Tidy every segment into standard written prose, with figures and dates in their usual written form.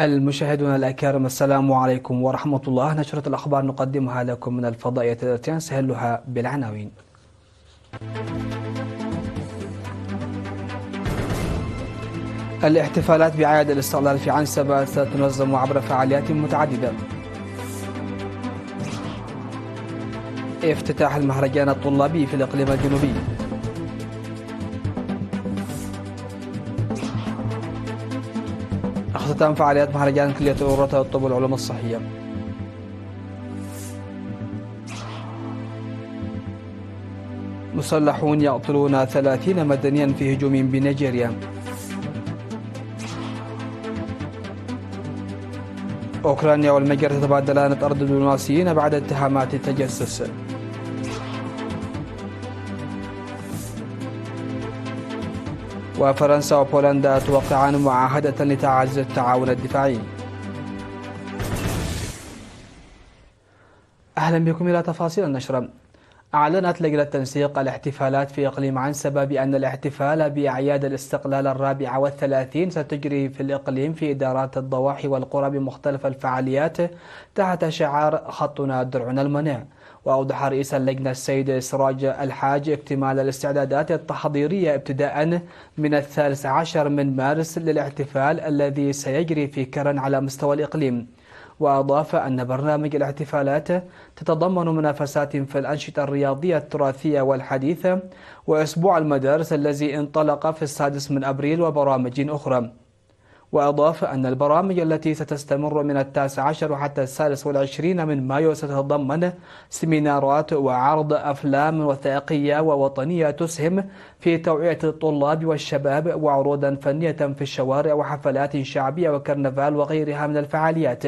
المشاهدون الأكارم، السلام عليكم ورحمة الله. نشرة الأخبار نقدمها لكم من الفضائية التي نسهلها بالعناوين. الاحتفالات بأعياد الاستقلال في عنسبة ستنظم عبر فعاليات متعددة. افتتاح المهرجان الطلابي في الإقليم الجنوبي. اختتام فعاليات مهرجان كلية الأورطة للطب والعلوم الصحية. مسلحون يقتلون 30 مدنيا في هجوم بنيجيريا. أوكرانيا والمجر تتبادلان طرد دبلوماسيين بعد اتهامات التجسس. وفرنسا وبولندا توقعان معاهدة لتعزيز التعاون الدفاعي. أهلا بكم إلى تفاصيل النشرة. أعلنت لجنة تنسيق الاحتفالات في إقليم عنسبة بأن الاحتفال بأعياد الاستقلال 34 ستجري في الإقليم في إدارات الضواحي والقرى بمختلف الفعاليات تحت شعار خطنا درعنا المنع. وأوضح رئيس اللجنة السيد سراج الحاج اكتمال الاستعدادات التحضيرية ابتداء من 13 من مارس للاحتفال الذي سيجري في كرن على مستوى الإقليم. وأضاف أن برنامج الاحتفالات تتضمن منافسات في الأنشطة الرياضية التراثية والحديثة وأسبوع المدارس الذي انطلق في 6 من أبريل وبرامج أخرى. وأضاف أن البرامج التي ستستمر من 19 حتى 23 من مايو ستتضمن سيمينارات وعرض أفلام وثائقية ووطنية تسهم في توعية الطلاب والشباب وعروضا فنية في الشوارع وحفلات شعبية وكرنفال وغيرها من الفعاليات.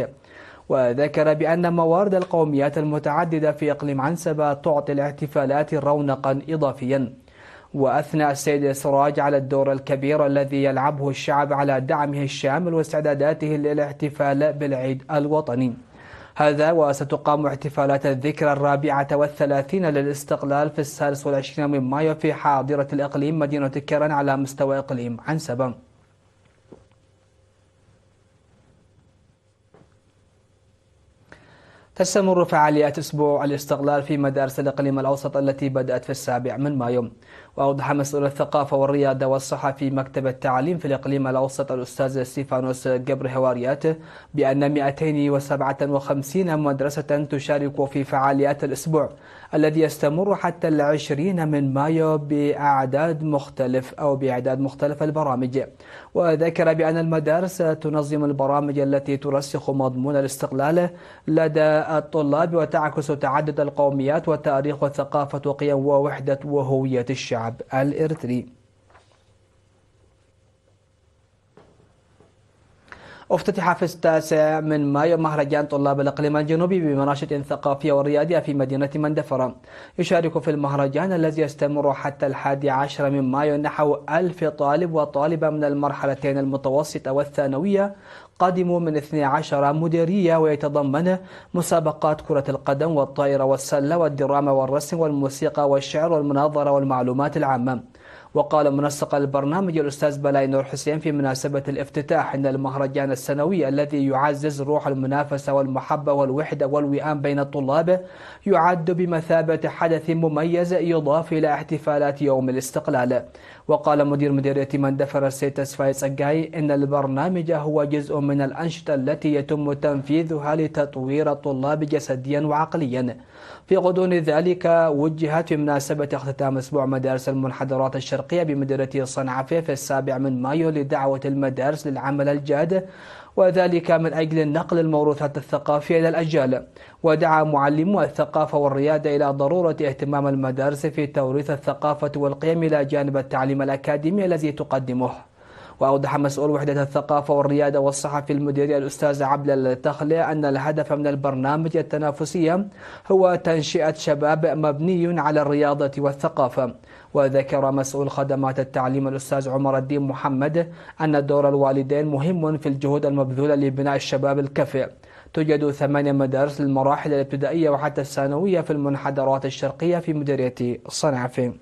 وذكر بأن موارد القوميات المتعددة في إقليم عنسبة تعطي الاحتفالات رونقا إضافيا. وأثنى السيد سراج على الدور الكبير الذي يلعبه الشعب على دعمه الشامل واستعداداته للاحتفال بالعيد الوطني هذا. وستقام احتفالات الذكرى 34 للاستقلال في 26 من مايو في حاضرة الإقليم مدينة كرن على مستوى إقليم عنسبة. تستمر فعاليات أسبوع الاستقلال في مدارس الإقليم الأوسط التي بدأت في 7 من مايو. وأوضح مسؤول الثقافة والرياضة والصحة في مكتب التعليم في الإقليم الأوسط الأستاذ ستيفانوس جبر هواريات بأن 257 مدرسة تشارك في فعاليات الأسبوع الذي يستمر حتى 20 من مايو بأعداد مختلف البرامج. وذكر بأن المدارس تنظم البرامج التي ترسخ مضمون الاستقلال لدى الطلاب وتعكس تعدد القوميات وتاريخ وثقافة وقيم ووحدة وهوية الشعب الإريتري. افتتح في 9 من مايو مهرجان طلاب الإقليم الجنوبي بمناشط ثقافية ورياضية في مدينة مندفرة. يشارك في المهرجان الذي يستمر حتى 11 من مايو نحو 1000 طالب وطالبة من المرحلتين المتوسطة والثانوية قادموا من 12 مديرية، ويتضمن مسابقات كرة القدم والطائرة والسلة والدراما والرسم والموسيقى والشعر والمناظرة والمعلومات العامة. وقال منسق البرنامج الأستاذ بلاي نور حسين في مناسبة الافتتاح أن المهرجان السنوي الذي يعزز روح المنافسة والمحبة والوحدة والوئام بين الطلاب يعد بمثابة حدث مميز يضاف إلى احتفالات يوم الاستقلال. وقال مدير مديرية مندفر السيد تسفاي صقاي إن البرنامج هو جزء من الأنشطة التي يتم تنفيذها لتطوير الطلاب جسديا وعقليا. في غضون ذلك وجهت في مناسبة اختتام أسبوع مدارس المنحدرات الشرقية بمديرية صنعاء في 7 من مايو لدعوة المدارس للعمل الجاد، وذلك من أجل نقل الموروثات الثقافية إلى الأجيال. ودعا معلمو الثقافة والريادة إلى ضرورة اهتمام المدارس في توريث الثقافة والقيم إلى جانب التعليم الأكاديمي الذي تقدمه. وأوضح مسؤول وحدة الثقافة والريادة والصحة في المديرية الأستاذ عبد التخلي أن الهدف من البرنامج التنافسية هو تنشئة شباب مبني على الرياضة والثقافة. وذكر مسؤول خدمات التعليم الأستاذ عمر الدين محمد أن دور الوالدين مهم في الجهود المبذولة لبناء الشباب الكفء. توجد 8 مدارس للمراحل الابتدائية وحتى الثانوية في المنحدرات الشرقية في مديرية صنعاء.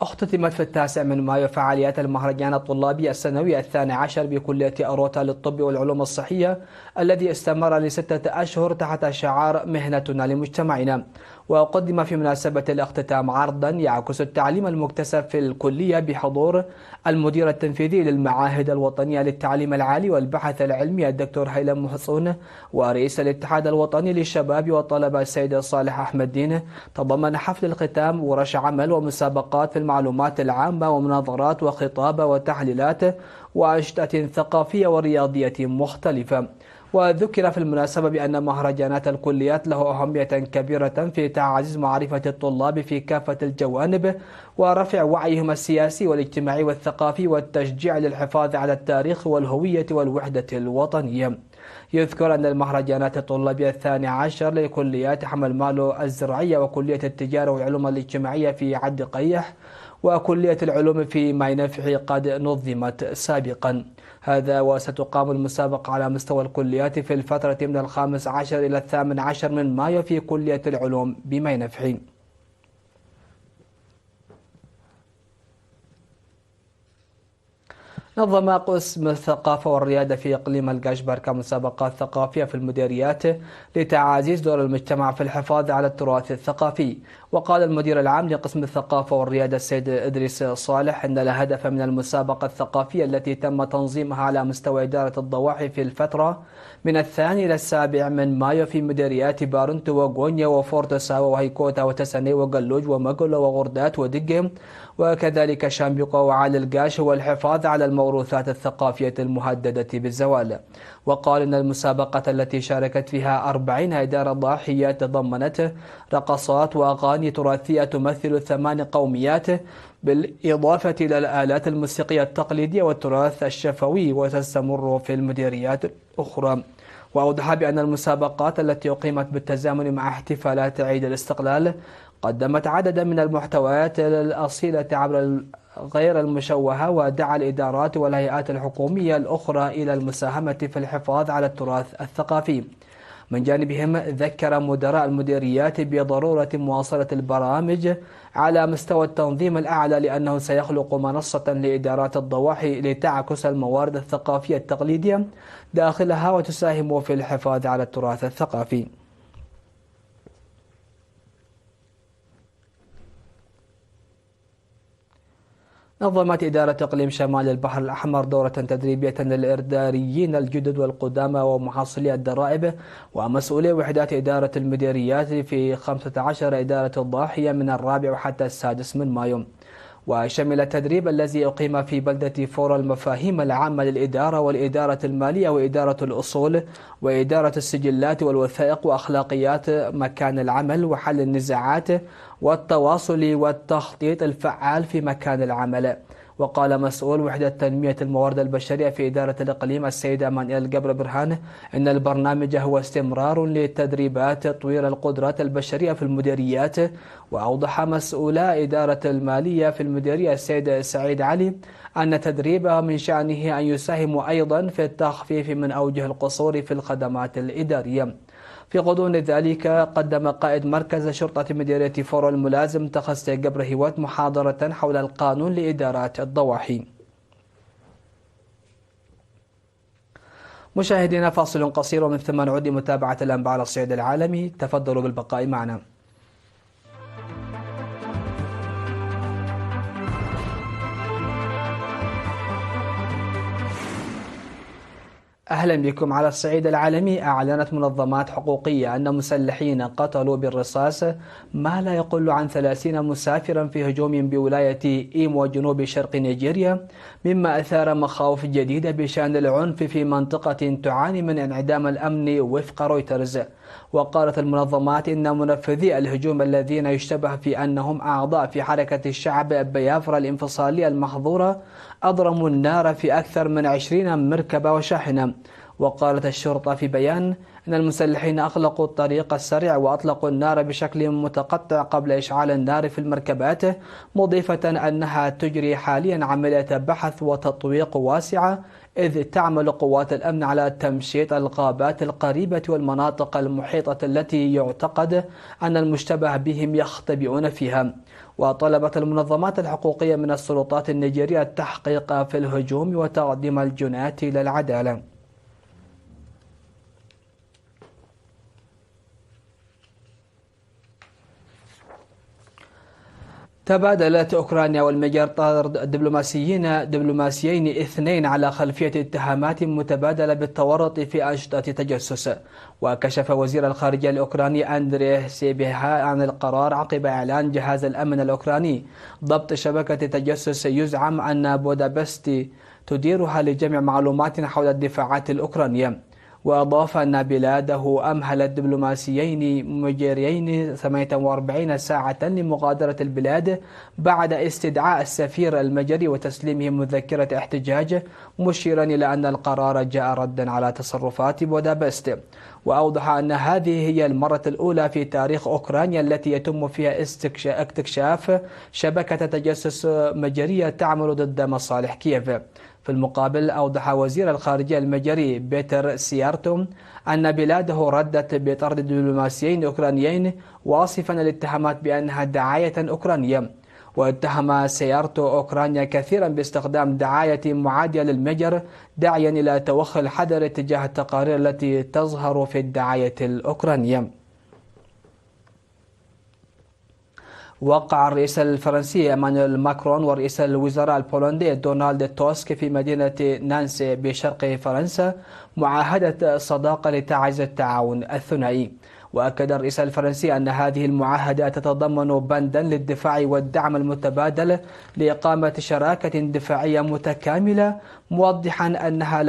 اختتمت في 9 فعاليات المهرجان الطلابي السنوي 12 بكلية أروتا للطب والعلوم الصحية الذي استمر ل6 أشهر تحت شعار مهنتنا لمجتمعنا. وقدم في مناسبة الاختتام عرضا يعكس التعليم المكتسب في الكلية بحضور المدير التنفيذي للمعاهد الوطنية للتعليم العالي والبحث العلمي الدكتور هيثم محصون، ورئيس الاتحاد الوطني للشباب والطلبة السيد صالح أحمد دين. تضمن حفل الختام ورش عمل ومسابقات في المعلومات العامة ومناظرات وخطابة وتحليلات وأنشطة ثقافية ورياضية مختلفة. وذكر في المناسبة بأن مهرجانات الكليات له أهمية كبيرة في تعزيز معرفة الطلاب في كافة الجوانب ورفع وعيهم السياسي والاجتماعي والثقافي والتشجيع للحفاظ على التاريخ والهوية والوحدة الوطنية. يذكر أن المهرجانات الطلابية 12 لكليات حمل مالو الزراعية وكلية التجارة والعلوم الاجتماعية في عد قيح وكلية العلوم في ماينفعي قد نظمت سابقا. هذا وستقام المسابقة على مستوى الكليات في الفترة من 15 إلى 18 من مايو في كلية العلوم بماينفعي. نظم قسم الثقافة والريادة في إقليم القشبركة مسابقات ثقافية في المديريات لتعزيز دور المجتمع في الحفاظ على التراث الثقافي. وقال المدير العام لقسم الثقافة والريادة السيد إدريس صالح أن الهدف من المسابقة الثقافية التي تم تنظيمها على مستوى إدارة الضواحي في الفترة من 2 إلى 7 من مايو في مديريات بارنتو وغونيا وفورتساوا وهيكوتا وتساني وقلوج ومقلو وغردات ودقم وكذلك شامبيقو وعالي القاش، والحفاظ على الموروثات الثقافية المهددة بالزوال. وقال إن المسابقة التي شاركت فيها 40 إدارة ضاحية تضمنت رقصات وأغاني تراثية تمثل 8 قوميات بالإضافة إلى الآلات الموسيقية التقليدية والتراث الشفوي، وتستمر في المديريات الأخرى. وأوضح بأن المسابقات التي أقيمت بالتزامن مع احتفالات عيد الاستقلال قدمت عددا من المحتويات الأصيلة عبر غير المشوهة، ودعا الإدارات والهيئات الحكومية الأخرى إلى المساهمة في الحفاظ على التراث الثقافي. من جانبهم ذكر مدراء المديريات بضرورة مواصلة البرامج على مستوى التنظيم الأعلى لأنه سيخلق منصة لإدارات الضواحي لتعكس الموارد الثقافية التقليدية داخلها وتساهم في الحفاظ على التراث الثقافي. نظمت إدارة إقليم شمال البحر الأحمر دورة تدريبية للإرداريين الجدد والقدامى ومحصلي الضرائب ومسؤولي وحدات إدارة المديريات في 15 إدارة الضاحية من 4 حتى 6 من مايو. وشمل التدريب الذي أقيم في بلدة فور المفاهيم العامة للإدارة والإدارة المالية وإدارة الأصول وإدارة السجلات والوثائق وأخلاقيات مكان العمل وحل النزاعات والتواصل والتخطيط الفعال في مكان العمل. وقال مسؤول وحدة تنمية الموارد البشرية في إدارة الإقليم السيد أمانيال قبر برهان إن البرنامج هو استمرار لتدريبات تطوير القدرات البشرية في المديريات. وأوضح مسؤول إدارة المالية في المديرية السيد سعيد علي أن تدريبه من شأنه أن يساهم أيضا في التخفيف من أوجه القصور في الخدمات الإدارية. في غضون ذلك قدم قائد مركز شرطة مديرية فور الملازم تخصص قبر هيوات محاضرة حول القانون لإدارات الضواحي. مشاهدينا فاصل قصير ومن ثم نعود لمتابعة الأنباء على الصعيد العالمي. تفضلوا بالبقاء معنا. أهلا بكم. على الصعيد العالمي أعلنت منظمات حقوقية أن مسلحين قتلوا بالرصاص ما لا يقل عن 30 مسافرا في هجوم بولاية إيمو جنوب شرق نيجيريا، مما أثار مخاوف جديدة بشأن العنف في منطقة تعاني من انعدام الأمن وفق رويترز. وقالت المنظمات إن منفذي الهجوم الذين يشتبه في أنهم أعضاء في حركة الشعب بيافرا الانفصالية المحظورة أضرموا النار في أكثر من 20 مركبة وشاحنة. وقالت الشرطة في بيان أن المسلحين أغلقوا الطريق السريع وأطلقوا النار بشكل متقطع قبل إشعال النار في المركبات، مضيفة أنها تجري حاليا عملية بحث وتطويق واسعة، إذ تعمل قوات الأمن على تمشيط الغابات القريبة والمناطق المحيطة التي يعتقد أن المشتبه بهم يختبئون فيها. وطلبت المنظمات الحقوقية من السلطات النيجيرية التحقيق في الهجوم وتقديم الجناة إلى العدالة. تبادلت أوكرانيا والمجر طرد دبلوماسيين اثنين على خلفية اتهامات متبادلة بالتورط في أنشطة تجسس. وكشف وزير الخارجية الأوكراني أندري سيبيها عن القرار عقب إعلان جهاز الأمن الأوكراني ضبط شبكة تجسس يزعم أن بودابست تديرها لجمع معلومات حول الدفاعات الأوكرانية. وأضاف أن بلاده أمهلت دبلوماسيين مجريين 48 ساعة لمغادرة البلاد بعد استدعاء السفير المجري وتسليمه مذكرة احتجاج، مشيرا إلى أن القرار جاء ردا على تصرفات بودابست. وأوضح أن هذه هي المرة الأولى في تاريخ أوكرانيا التي يتم فيها اكتشاف شبكة تجسس مجرية تعمل ضد مصالح كييف. في المقابل أوضح وزير الخارجية المجري بيتر سيارتو أن بلاده ردت بطرد دبلوماسيين أوكرانيين، واصفا الاتهامات بأنها دعاية أوكرانية. واتهم سيارتو أوكرانيا كثيرا باستخدام دعاية معادية للمجر، داعيا إلى توخي الحذر تجاه التقارير التي تظهر في الدعاية الأوكرانية. وقع الرئيس الفرنسي إيمانويل ماكرون ورئيس الوزراء البولندي دونالد توسك في مدينة نانسي بشرق فرنسا معاهدة صداقة لتعزيز التعاون الثنائي. وأكد الرئيس الفرنسي أن هذه المعاهدة تتضمن بندا للدفاع والدعم المتبادل لإقامة شراكة دفاعية متكاملة، موضحا أنها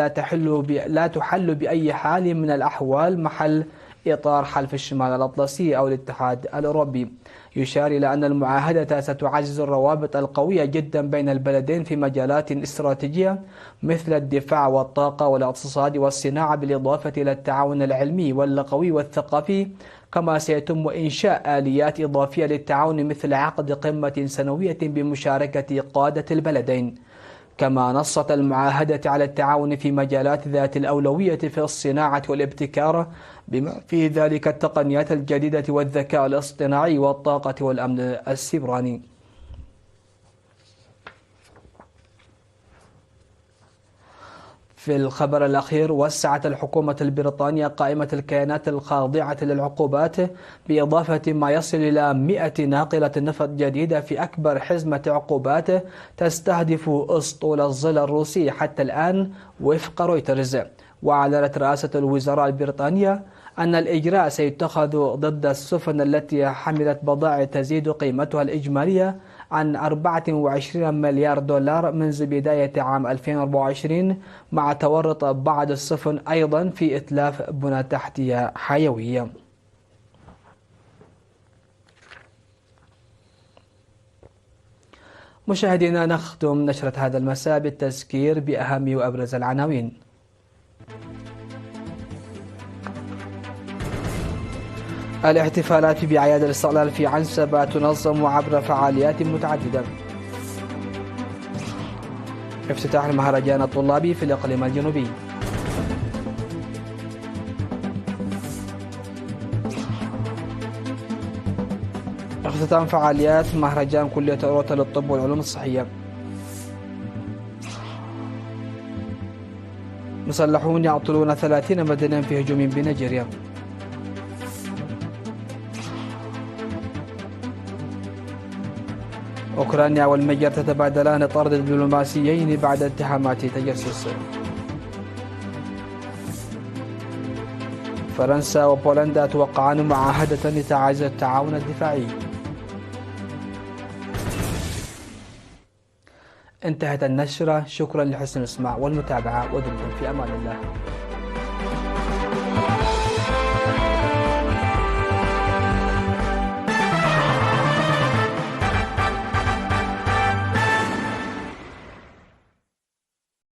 لا تحل بأي حال من الأحوال محل إطار حلف الشمال الأطلسي أو الاتحاد الأوروبي. يشار إلى أن المعاهدة ستعزز الروابط القوية جدا بين البلدين في مجالات استراتيجية مثل الدفاع والطاقة والاقتصاد والصناعة، بالإضافة إلى التعاون العلمي واللغوي والثقافي. كما سيتم إنشاء آليات إضافية للتعاون مثل عقد قمة سنوية بمشاركة قادة البلدين. كما نصت المعاهدة على التعاون في مجالات ذات الأولوية في الصناعة والابتكار، بما في ذلك التقنيات الجديدة والذكاء الاصطناعي والطاقة والأمن السيبراني. في الخبر الأخير، وسعت الحكومة البريطانية قائمة الكيانات الخاضعة للعقوبات بإضافة ما يصل إلى 100 ناقلة نفط جديدة في أكبر حزمة عقوبات تستهدف أسطول الظل الروسي حتى الآن وفق رويترز. وأعلنت رئاسة الوزراء البريطانية أن الإجراء سيتخذ ضد السفن التي حملت بضائع تزيد قيمتها الإجمالية عن 24 مليار دولار منذ بداية عام 2024، مع تورط بعض السفن أيضا في إتلاف بنى تحتية حيوية. مشاهدينا، نختم نشرة هذا المساء بالتذكير بأهم وأبرز العناوين. الاحتفالات بأعياد الاستقلال في عنسبة تنظم عبر فعاليات متعددة. افتتاح المهرجان الطلابي في الإقليم الجنوبي. اختتام فعاليات مهرجان كلية أوروتا للطب والعلوم الصحية. مسلحون يعطلون 30 مدنيا في هجوم بنيجيريا. أوكرانيا والمجر تتبادلان طرد دبلوماسيين بعد اتهامات تجسس. فرنسا وبولندا توقعان معاهدة لتعزيز التعاون الدفاعي. انتهت النشرة، شكرا لحسن الإسماع والمتابعة، ودمتم في أمان الله.